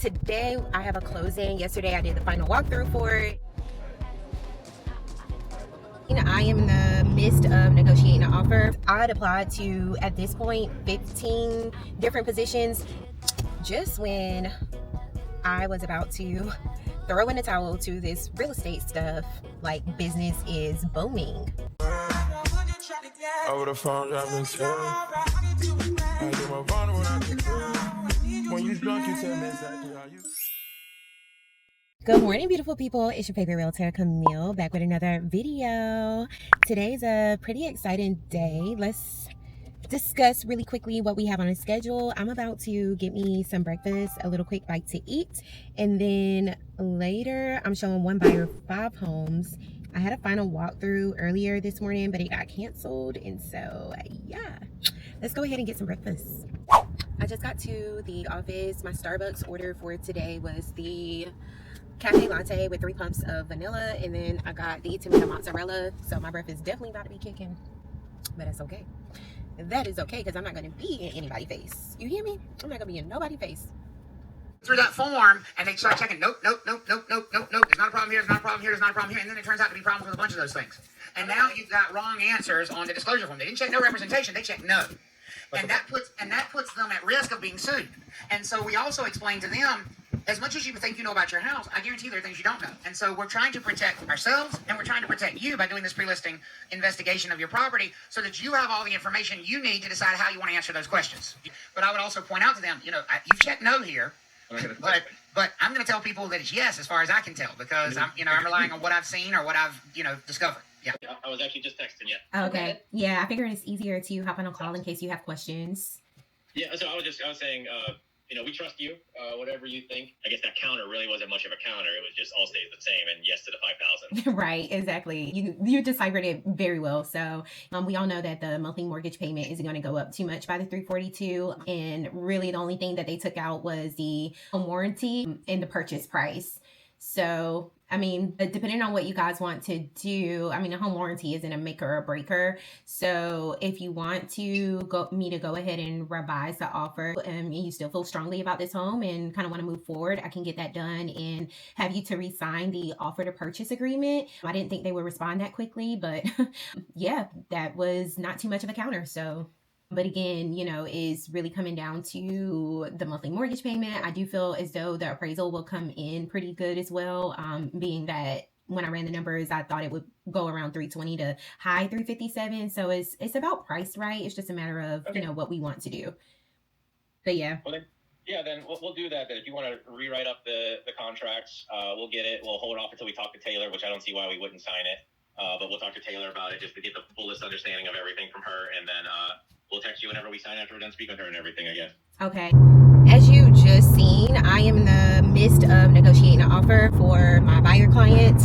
Today I have a closing. Yesterday I did the final walkthrough for it. I am in the midst of negotiating an offer. I'd applied to, at this point, 15 different positions. Just when I was about to throw in the towel to this real estate stuff, like business is booming. Over the phone, dropping stuff. I do my phone when I get through. When you drunk, you tell me exactly how you. Good morning, beautiful people. It's your favorite realtor, Camille, back with another video. Today's a pretty exciting day. Let's discuss really quickly what we have on the schedule. I'm about to get me some breakfast, a little quick bite to eat, and then later I'm showing one buyer 5 homes. I had a final walkthrough earlier this morning, but it got canceled, and so yeah, let's go ahead and get some breakfast. I just got to the office. My Starbucks order for today was the cafe latte with 3 pumps of vanilla, and then I got the tomato mozzarella. So my breath is definitely about to be kicking, but that's okay. That is okay, because I'm not going to be in anybody's face. You hear me? I'm not going to be in nobody's face. Through that form, and they start checking, nope, there's not a problem here, there's not a problem here, there's not a problem here, and then it turns out to be problems with a bunch of those things. And now you've got wrong answers on the disclosure form. They didn't check no representation, they checked no. And that puts them at risk of being sued. And so we also explain to them, as much as you think you know about your house, I guarantee there are things you don't know. And so we're trying to protect ourselves, and we're trying to protect you by doing this pre-listing investigation of your property so that you have all the information you need to decide how you want to answer those questions. But I would also point out to them, you've checked no here, but I'm going to tell people that it's yes as far as I can tell, because I'm relying on what I've seen or what I've, discovered. Yeah. I was actually just texting you. Okay. Yeah, I figured it's easier to hop on a call in case you have questions. Yeah, so I was saying, we trust you, whatever you think. I guess that counter really wasn't much of a counter. It was just all stays the same and yes to the 5,000. Right, exactly. You deciphered it very well. So we all know that the monthly mortgage payment isn't going to go up too much by the 342. And really the only thing that they took out was the home warranty and the purchase price. So, depending on what you guys want to do, a home warranty isn't a maker or breaker. So if you want to go ahead and revise the offer and you still feel strongly about this home and kind of want to move forward, I can get that done and have you to re-sign the offer to purchase agreement. I didn't think they would respond that quickly, but yeah, that was not too much of a counter. So, but again, is really coming down to the monthly mortgage payment. I do feel as though the appraisal will come in pretty good as well, being that when I ran the numbers, I thought it would go around 320 to high 357. So it's about priced right. It's just a matter of, okay, what we want to do. But yeah. Well, then we'll do that. Then if you want to rewrite up the contracts, we'll get it. We'll hold it off until we talk to Taylor, which I don't see why we wouldn't sign it. But we'll talk to Taylor about it just to get the fullest understanding of everything from her. And then we'll text you whenever we sign after we're done speaking with her and everything, I guess. Okay. As you just seen, I am in the midst of negotiating an offer for my buyer client.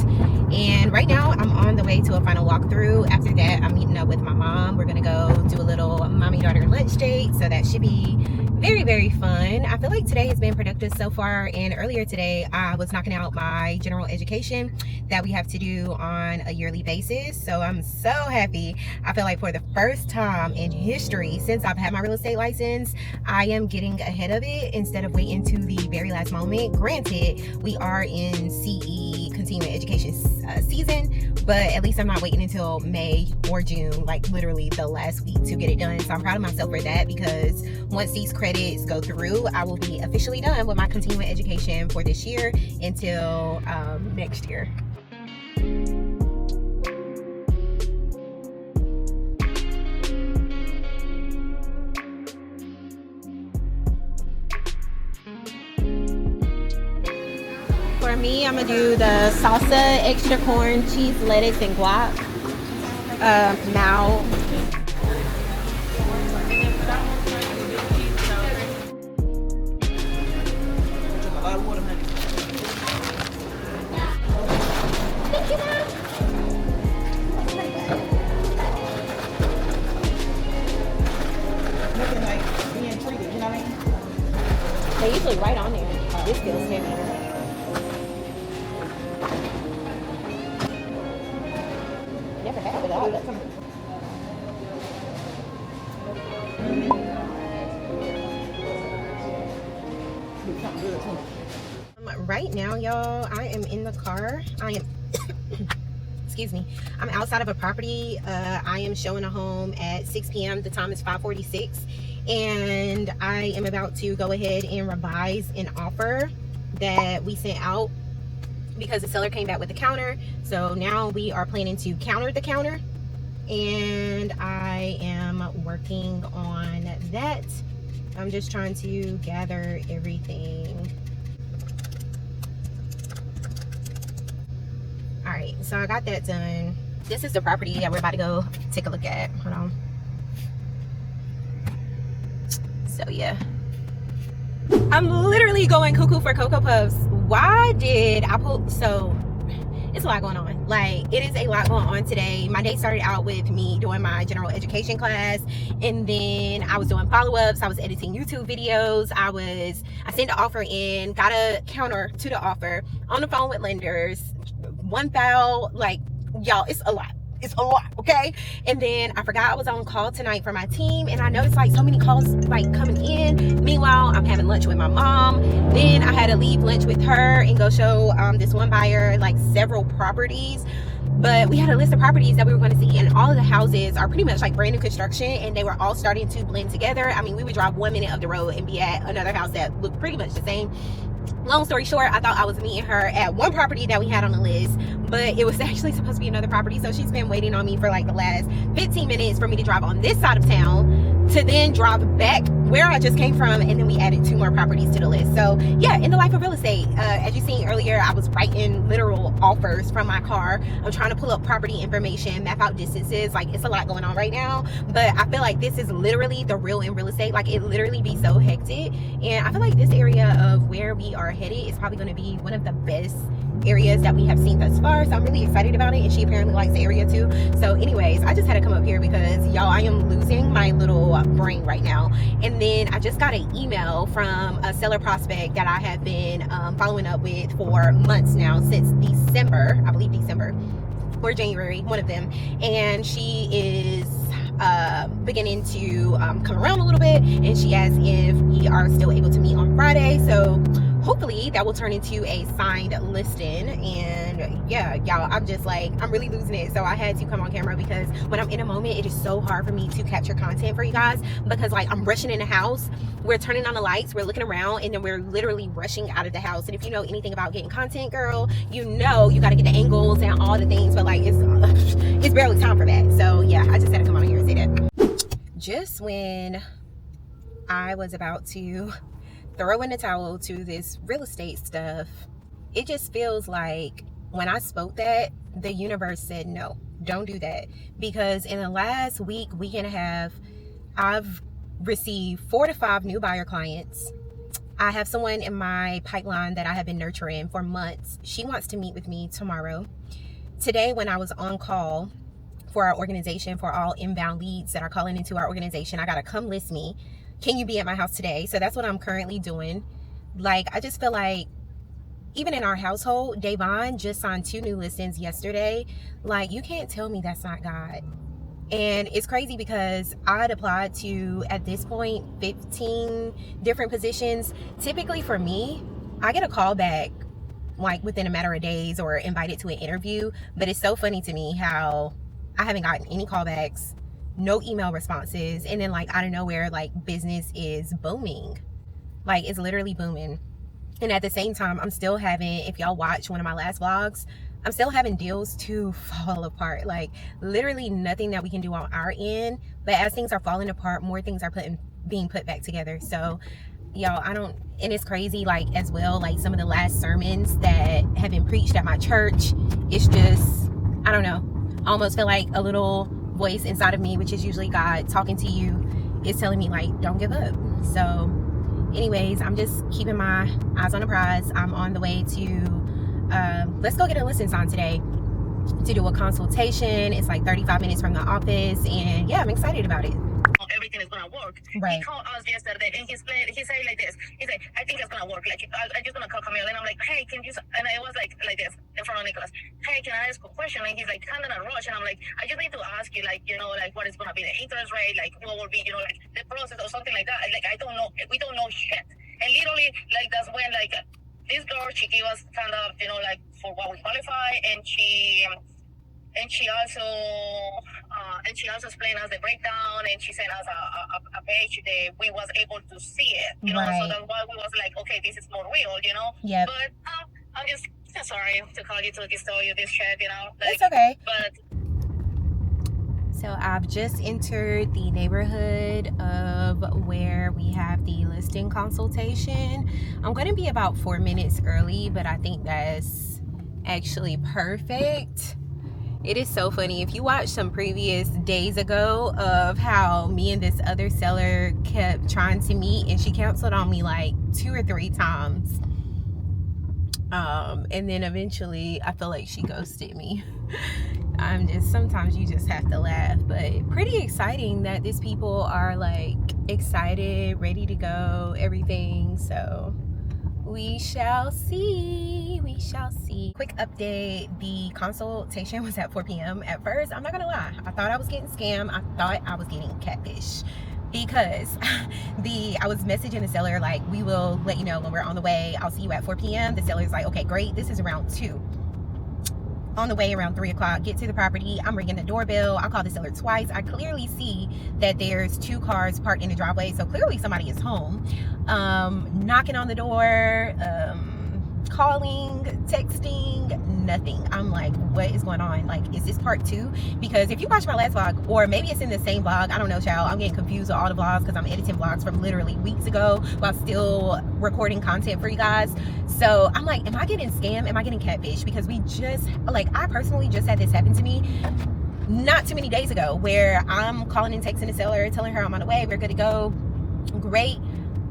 And right now I'm on the way to a final walkthrough. After that, I'm meeting up with my mom. We're going to go do a little mommy-daughter lunch date. So that should be very, very fun. I feel like today has been productive so far. And earlier today, I was knocking out my general education that we have to do on a yearly basis. So I'm so happy. I feel like for the first time in history since I've had my real estate license, I am getting ahead of it instead of waiting to the very last moment. Granted, we are in CE continuing education season, but at least I'm not waiting until May or June, like literally the last week, to get it done. So I'm proud of myself for that, because once these credits go through, I will be officially done with my continuing education for this year until next year. For me, I'm gonna do the salsa, extra corn, cheese, lettuce, and guac. Now. They're usually right on there. This feels heavy. Never had it all. Something good. Right now, y'all, I am in the car. I am excuse me, I'm outside of a property. I am showing a home at 6 p.m. The time is 5:46, and I am about to go ahead and revise an offer that we sent out because the seller came back with the counter. So now we are planning to counter the counter, and I am working on that. I'm just trying to gather everything. All right, so I got that done. This is the property that we're about to go take a look at. Hold on. So yeah, I'm literally going cuckoo for Cocoa Puffs. Why did I pull? So it's a lot going on. Like, it is a lot going on today. My day started out with me doing my general education class, and then I was doing follow-ups. I was editing YouTube videos. I sent the offer in, got a counter to the offer, on the phone with lenders, one file. Like, y'all, it's a lot. It's a lot, okay? And then I forgot I was on call tonight for my team, and I noticed like so many calls like coming in. Meanwhile, I'm having lunch with my mom. Then I had to leave lunch with her and go show this one buyer like several properties. But we had a list of properties that we were going to see, and all of the houses are pretty much like brand new construction, and they were all starting to blend together. I mean, we would drive 1 minute up the road and be at another house that looked pretty much the same. Long story short, I thought I was meeting her at one property that we had on the list, but it was actually supposed to be another property. So she's been waiting on me for like the last 15 minutes for me to drive on this side of town to then drive back where I just came from, and then we added 2 more properties to the list. So yeah, in the life of real estate, as you seen earlier, I was writing literal offers from my car. I'm trying to pull up property information, map out distances. Like, it's a lot going on right now, but I feel like this is literally the real in real estate. Like, it literally be so hectic, and I feel like this area of where we are headed is probably going to be one of the best areas that we have seen thus far. So I'm really excited about it, and she apparently likes the area too. So anyways, I just had to come up here because y'all, I am losing my little brain right now. And then I just got an email from a seller prospect that I have been following up with for months now, since December, I believe December or January, one of them. And she is beginning to come around a little bit, and she asked if we are still able to meet on Friday. So hopefully that will turn into a signed listing. And yeah, y'all, I'm just like, I'm really losing it. So I had to come on camera because when I'm in a moment, it is so hard for me to capture content for you guys, because like I'm rushing in the house, we're turning on the lights, we're looking around, and then we're literally rushing out of the house. And if you know anything about getting content, girl, you know you got to get the angles and all the things, but like it's barely time for that. So yeah, I just had to come on here and say that. Just when I was about to throw in the towel to this real estate stuff, it just feels like when I spoke that, the universe said no, don't do that. Because in the last week and a half, I've received 4 to 5 new buyer clients. I have someone in my pipeline that I have been nurturing for months. She wants to meet with me tomorrow. Today, when I was on call for our organization, for all inbound leads that are calling into our organization, I got to come list me. Can you be at my house today? So that's what I'm currently doing. Like, I just feel like even in our household, Davon just signed 2 new listings yesterday. Like, you can't tell me that's not God. And it's crazy because I'd applied to, at this point, 15 different positions. Typically for me, I get a call back like within a matter of days or invited to an interview. But it's so funny to me how I haven't gotten any callbacks, no email responses, and then like out of nowhere, like business is booming. Like, it's literally booming. And at the same time, I'm still having, if y'all watch one of my last vlogs, I'm still having deals to fall apart. Like, literally nothing that we can do on our end, but as things are falling apart, more things are being put back together. So y'all, and it's crazy, like, as well, like some of the last sermons that have been preached at my church, it's just, I don't know, I almost feel like a little voice inside of me, which is usually God talking to you, is telling me like, don't give up. So anyways, I'm just keeping my eyes on the prize. I'm on the way to let's go get a listing sign today to do a consultation. It's like 35 minutes from the office, and yeah, I'm excited about it. Everything is gonna work. Right. He called us yesterday and he said like this. He said, I think it's gonna work. Like, I'm just gonna call Camille, and I'm like, hey, can you? And I was like this in front of Nicholas. Hey, can I ask a question? And he's like, kind of in a rush, and I'm like, I just need to ask you, like, you know, like what is gonna be the interest rate, like what will be, you know, like the process or something like that. Like, I don't know. We don't know shit. And literally, like, that's when, like, this girl, she gave us kind of, you know, like, for what we qualify, and she also explained us the breakdown, and she sent us a page that we was able to see it, you know. So that's why we was like, okay, this is more real, you know. Yep. But I'm just sorry to call you to tell you this shit, you know. Like, it's okay. But so I've just entered the neighborhood of where we have the listing consultation. I'm going to be about 4 minutes early, but I think that's actually perfect. It is so funny. If you watch some previous days ago of how me and this other seller kept trying to meet, and she canceled on me like 2 or 3 times. And then eventually I feel like she ghosted me. Sometimes you just have to laugh, but pretty exciting that these people are like excited, ready to go, everything. So we shall see. Quick update, the consultation was at 4 p.m. At first, I'm not gonna lie, I thought I was getting scammed. I thought I was getting catfish, because I was messaging the seller like, we will let you know when we're on the way. I'll see you at 4 p.m. The seller's like, okay, great. This is around 2. On the way around 3 o'clock, get to the property. I'm ringing the doorbell. I call the seller twice. I clearly see that there's 2 cars parked in the driveway, so clearly somebody is home. Knocking on the door, calling, texting, nothing. I'm like, what is going on? Like, is this part 2? Because if you watch my last vlog, or maybe it's in the same vlog, I don't know, child. I'm getting confused with all the vlogs because I'm editing vlogs from literally weeks ago while still recording content for you guys. So I'm like, am I getting scammed? Am I getting catfish? Because I personally just had this happen to me not too many days ago, where I'm calling and texting the seller, telling her I'm on the way, we're good to go, great.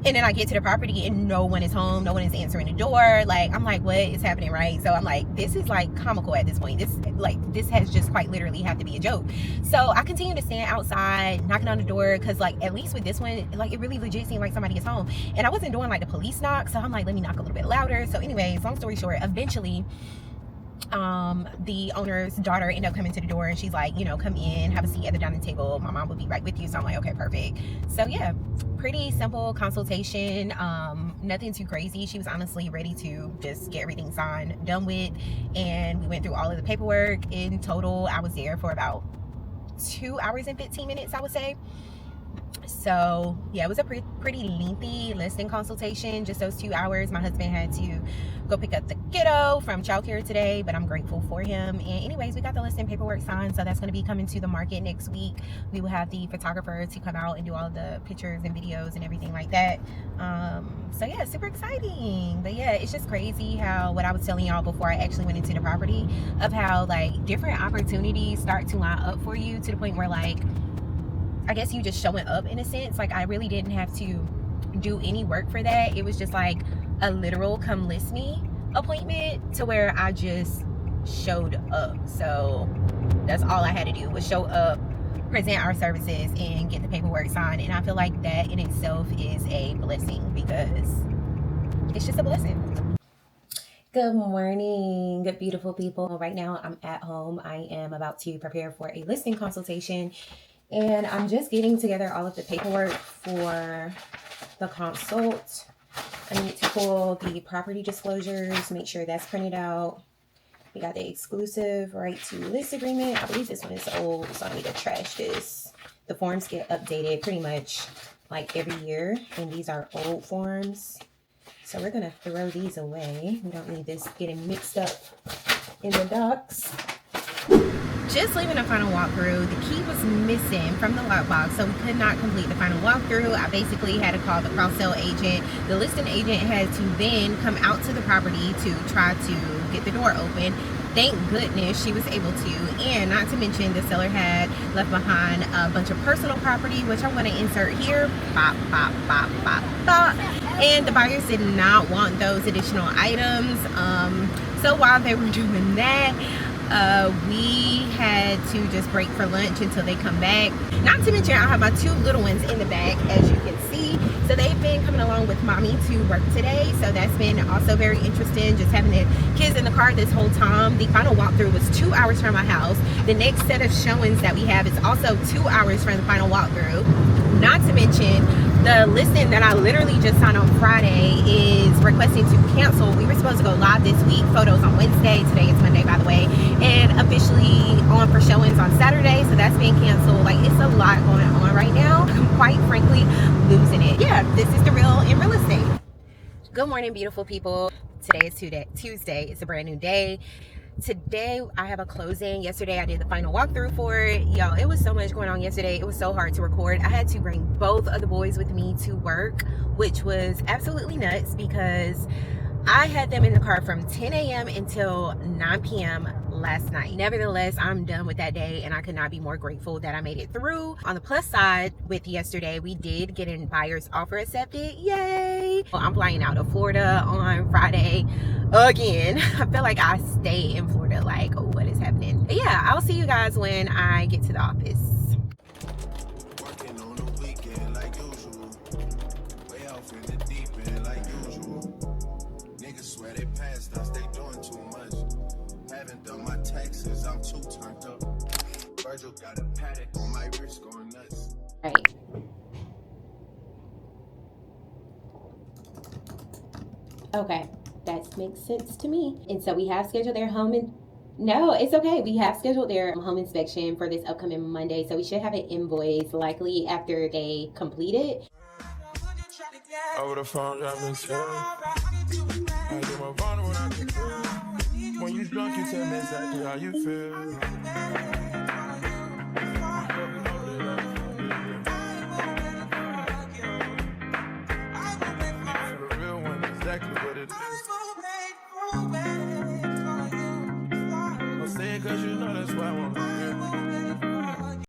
And then I get to the property and no one is home, no one is answering the door. Like, I'm like, what is happening, right? So I'm like, this is like comical at this point. This has just quite literally have to be a joke. So I continue to stand outside, knocking on the door, because like, at least with this one, like, it really legit seemed like somebody is home. And I wasn't doing like the police knock, so I'm like, let me knock a little bit louder. So anyways, long story short, eventually the owner's daughter ended up coming to the door, and she's like, you know, come in, have a seat at the dining table, my mom will be right with you. So I'm like, okay, perfect. So yeah, pretty simple consultation, nothing too crazy. She was honestly ready to just get everything signed, done with, and we went through all of the paperwork. In total, I was there for about 2 hours and 15 minutes, I would say. So yeah, it was a pretty lengthy listing consultation, just those 2 hours. My husband had to go pick up the kiddo from childcare today, but I'm grateful for him. And anyways, we got the listing paperwork signed, so that's going to be coming to the market next week. We will have the photographer to come out and do all of the pictures and videos and everything like that. So yeah, super exciting. But yeah, it's just crazy how, what I was telling y'all before I actually went into the property, of how like different opportunities start to line up for you, to the point where like, I guess you just showing up in a sense. Like, I really didn't have to do any work for that. It was just like a literal come list me appointment, to where I just showed up. So that's all I had to do, was show up, present our services, and get the paperwork signed. And I feel like that in itself is a blessing, because it's just a blessing. Good morning, good beautiful people. Right now I'm at home. I am about to prepare for a listing consultation, and I'm just getting together all of the paperwork for the consult. I need to pull the property disclosures, make sure that's printed out. We got the exclusive right to list agreement. I believe this one is old, so I need to trash this. The forms get updated pretty much like every year, and these are old forms. So we're gonna throw these away. We don't need this getting mixed up in the docs. Just leaving the final walkthrough. The key was missing from the lockbox, so we could not complete the final walkthrough. I basically had to call the cross-sell agent. The listing agent had to then come out to the property to try to get the door open. Thank goodness she was able to. And not to mention, the seller had left behind a bunch of personal property, which I'm going to insert here. Bop, bop, bop, bop, bop. And the buyers did not want those additional items. So while they were doing that, we had to just break for lunch until they come back. Not to mention, I have my 2 little ones in the back, as you can see. So they've been coming along with mommy to work today. So that's been also very interesting, just having the kids in the car this whole time. The final walkthrough was 2 hours from my house. The next set of showings that we have is also 2 hours from the final walkthrough. Not to mention, The listing that I literally just signed on Friday is requesting to cancel. We were supposed to go live this week, photos on Wednesday. Today is Monday, by the way, and officially on for showings on Saturday, so that's being canceled. Like, it's a lot going on right now. I'm quite frankly losing it. Yeah, this is the real in real estate. Good morning, beautiful people. Today is Tuesday. It's a brand new day. Today I have a closing. Yesterday I did the final walkthrough for it. Y'all, it was so much going on yesterday. It was so hard to record. I had to bring both of the boys with me to work, which was absolutely nuts because I had them in the car from 10 a.m. until 9 p.m. last night. Nevertheless, I'm done with that day and I could not be more grateful that I made it through. On the plus side, with yesterday, we did get a buyer's offer accepted. Yay! Well, I'm flying out of Florida on Friday again. I feel like I stay in Florida. Like, oh, what is happening? But yeah, I'll see you guys when I get to the office. Working on the weekend like usual. Way off in the deep end like usual. Niggas swear they passed us, they doing too much. Haven't done my taxes, I'm too turned up. Virgil got a paddock on my wrist going nuts. Right. Okay, that makes sense to me. And so we have scheduled their no, it's okay. We have scheduled their home inspection for this upcoming Monday. So we should have an invoice likely after they complete it. Over the phone, dropping shit. I get my phone when I can feel. When you drunk, you tell me exactly how you feel.